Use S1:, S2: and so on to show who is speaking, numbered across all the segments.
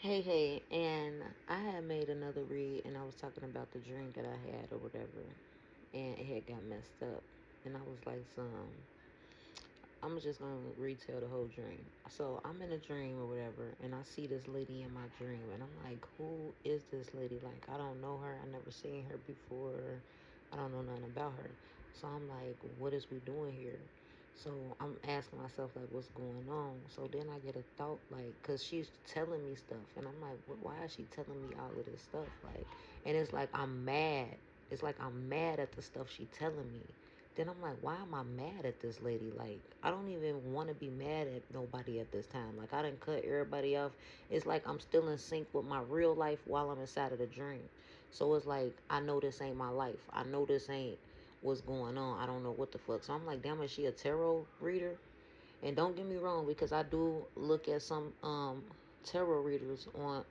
S1: Hey, and I had made another read, and I was talking about the dream that I had or whatever, and it had got messed up, and I was like, I'm just gonna retell the whole dream. So I'm in a dream or whatever, and I see this lady in my dream, and I'm like, who is this lady? Like, I don't know her. I never seen her before. I don't know nothing about her. So I'm like, what is we doing here? So I'm asking myself like, what's going on? So then I get a thought like, cause she's telling me stuff, and I'm like, why is she telling me all of this stuff? Like, and it's like I'm mad. It's like I'm mad at the stuff she telling me. Then I'm like, why am I mad at this lady? Like, I don't even want to be mad at nobody at this time. Like, I didn't cut everybody off. It's like I'm still in sync with my real life while I'm inside of the dream. So it's like, I know this ain't my life. I know this ain't what's going on. I don't know what the fuck. So I'm like, damn, is she a tarot reader? And don't get me wrong, because I do look at some tarot readers on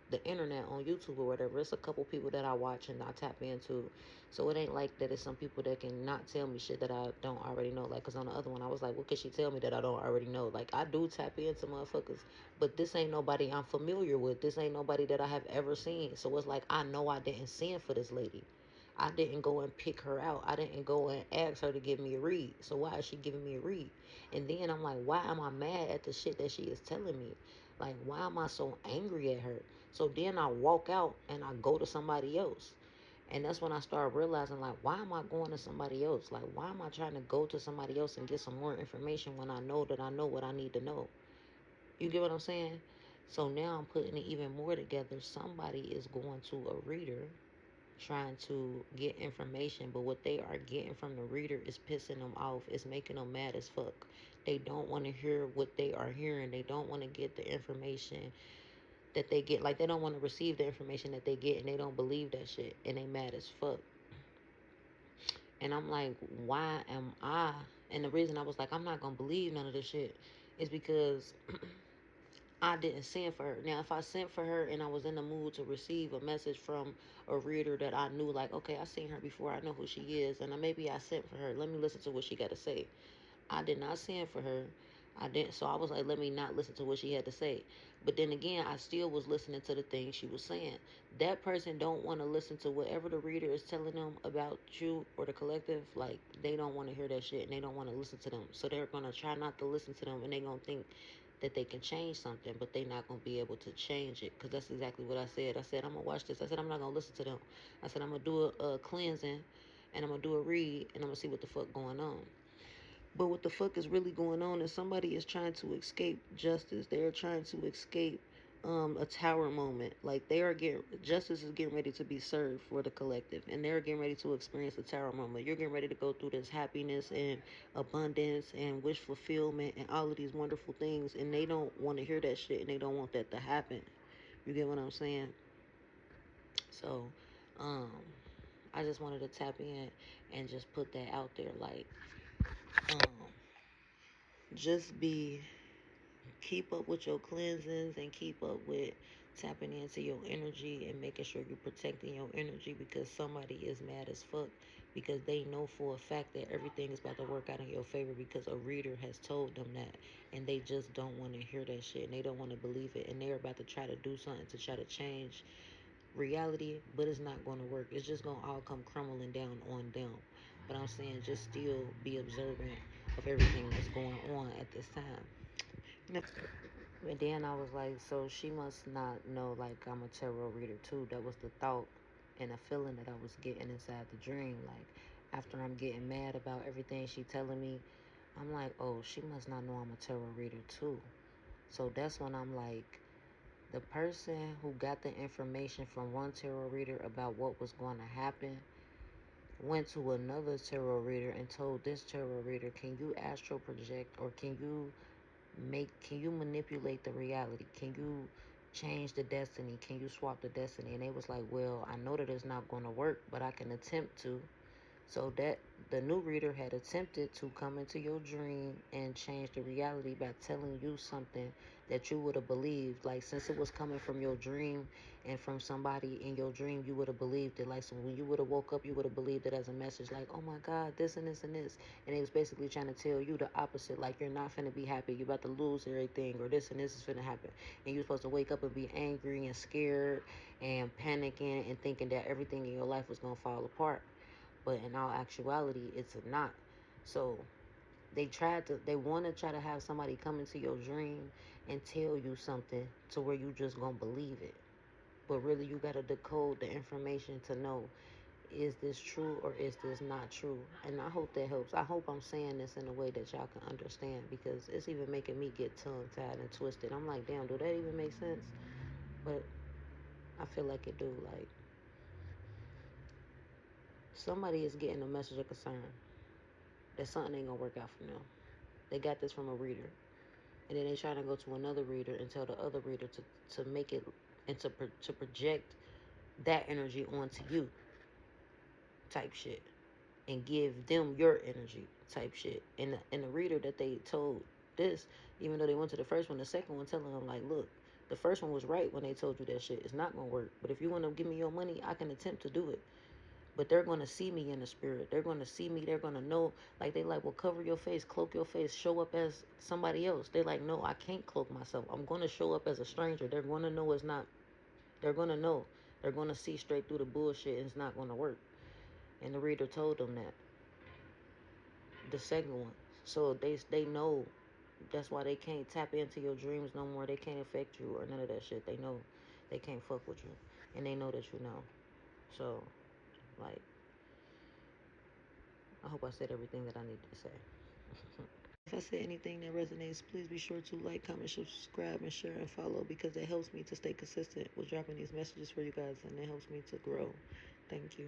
S1: the internet on YouTube or whatever. It's a couple people that I watch and I tap into. So it ain't like that it's some people that can not tell me shit that I don't already know. Like, cause on the other one I was like, what could she tell me that I don't already know? Like, I do tap into motherfuckers, but this ain't nobody I'm familiar with. This ain't nobody that I have ever seen. So it's like, I know I didn't send for this lady. I didn't go and pick her out. I didn't go and ask her to give me a read. So why is she giving me a read? And then I'm like, why am I mad at the shit that she is telling me? Like, why am I so angry at her? So then I walk out and I go to somebody else. And that's when I start realizing, like, why am I going to somebody else? Like, why am I trying to go to somebody else and get some more information when I know that I know what I need to know? You get what I'm saying? So now I'm putting it even more together. Somebody is going to a reader trying to get information, but what they are getting from the reader is pissing them off. It's making them mad as fuck. They don't want to hear what they are hearing. They don't want to get the information that they get. Like, they don't want to receive the information that they get, and they don't believe that shit, and they mad as fuck. And I'm like, why am I? And the reason I was like, I'm not gonna believe none of this shit is because I didn't send for her. Now, if I sent for her and I was in the mood to receive a message from a reader that I knew, like, okay, I seen her before, I know who she is, and maybe I sent for her. Let me listen to what she got to say. I did not send for her. I didn't. So I was like, let me not listen to what she had to say. But then again, I still was listening to the things she was saying. That person don't want to listen to whatever the reader is telling them about you or the collective. Like, they don't want to hear that shit and they don't want to listen to them. So they're going to try not to listen to them, and they're going to think that they can change something, but they're not going to be able to change it. Because that's exactly what I said. I said, I'm going to watch this. I said, I'm not going to listen to them. I said, I'm going to do a cleansing, and I'm going to do a read, and I'm going to see what the fuck going on. But what the fuck is really going on is somebody is trying to escape justice. They are trying to escape a tower moment. Like, they are getting, justice is getting ready to be served for the collective, and they're getting ready to experience a tower moment. You're getting ready to go through this happiness and abundance and wish fulfillment and all of these wonderful things, and they don't want to hear that shit, and they don't want that to happen. You get what I'm saying? So, um, I just wanted to tap in and just put that out there. Like, um, just be keep up with your cleansings and keep up with tapping into your energy and making sure you're protecting your energy, because somebody is mad as fuck because they know for a fact that everything is about to work out in your favor because a reader has told them that, and they just don't want to hear that shit and they don't want to believe it, and they're about to try to do something to try to change reality, but it's not going to work. It's just going to all come crumbling down on them. But I'm saying, just still be observant of everything that's going on at this time. And then I was like, so she must not know, like, I'm a tarot reader too. That was the thought and a feeling that I was getting inside the dream. Like, after I'm getting mad about everything she telling me, I'm like, oh, she must not know I'm a tarot reader too. So that's when I'm like, the person who got the information from one tarot reader about what was going to happen went to another tarot reader and told this tarot reader, can you astral project, or can you manipulate the reality? Can you change the destiny? Can you swap the destiny? And they was like, well, I know that it's not going to work, but I can attempt to. So that the new reader had attempted to come into your dream and change the reality by telling you something that you would have believed. Like, since it was coming from your dream and from somebody in your dream, you would have believed it. Like, so when you would have woke up, you would have believed it as a message. Like, oh my God, this and this and this. And it was basically trying to tell you the opposite. Like, you're not finna be happy. You're about to lose everything, or this and this is finna happen. And you're supposed to wake up and be angry and scared and panicking and thinking that everything in your life was gonna fall apart. But in all actuality, it's not. So they want to try to have somebody come into your dream and tell you something to where you just gonna believe it. But really, you gotta decode the information to know, is this true or is this not true? And I hope that helps. I hope I'm saying this in a way that y'all can understand, because it's even making me get tongue tied and twisted. I'm like, damn, do that even make sense? But I feel like it do. Like, somebody is getting a message of concern that something ain't gonna work out for them. They got this from a reader, and then they try to go to another reader and tell the other reader to make it and to project that energy onto you, type shit, and give them your energy, type shit. And the reader that they told this, even though they went to the first one, the second one telling them like, look, the first one was right when they told you that shit. It's not gonna work. But if you want to give me your money, I can attempt to do it. But they're going to see me in the spirit. They're going to see me. They're going to know. Like, they like, well, cover your face, cloak your face, show up as somebody else. They like, no, I can't cloak myself. I'm going to show up as a stranger. They're going to know it's not. They're going to know. They're going to see straight through the bullshit, and it's not going to work. And the reader told them that. The second one. So they know. That's why they can't tap into your dreams no more. They can't affect you or none of that shit. They know they can't fuck with you. And they know that you know. So, like, I hope I said everything that I needed to say. If I said anything that resonates, please be sure to like, comment, subscribe, and share and follow, because it helps me to stay consistent with dropping these messages for you guys, and it helps me to grow. Thank you.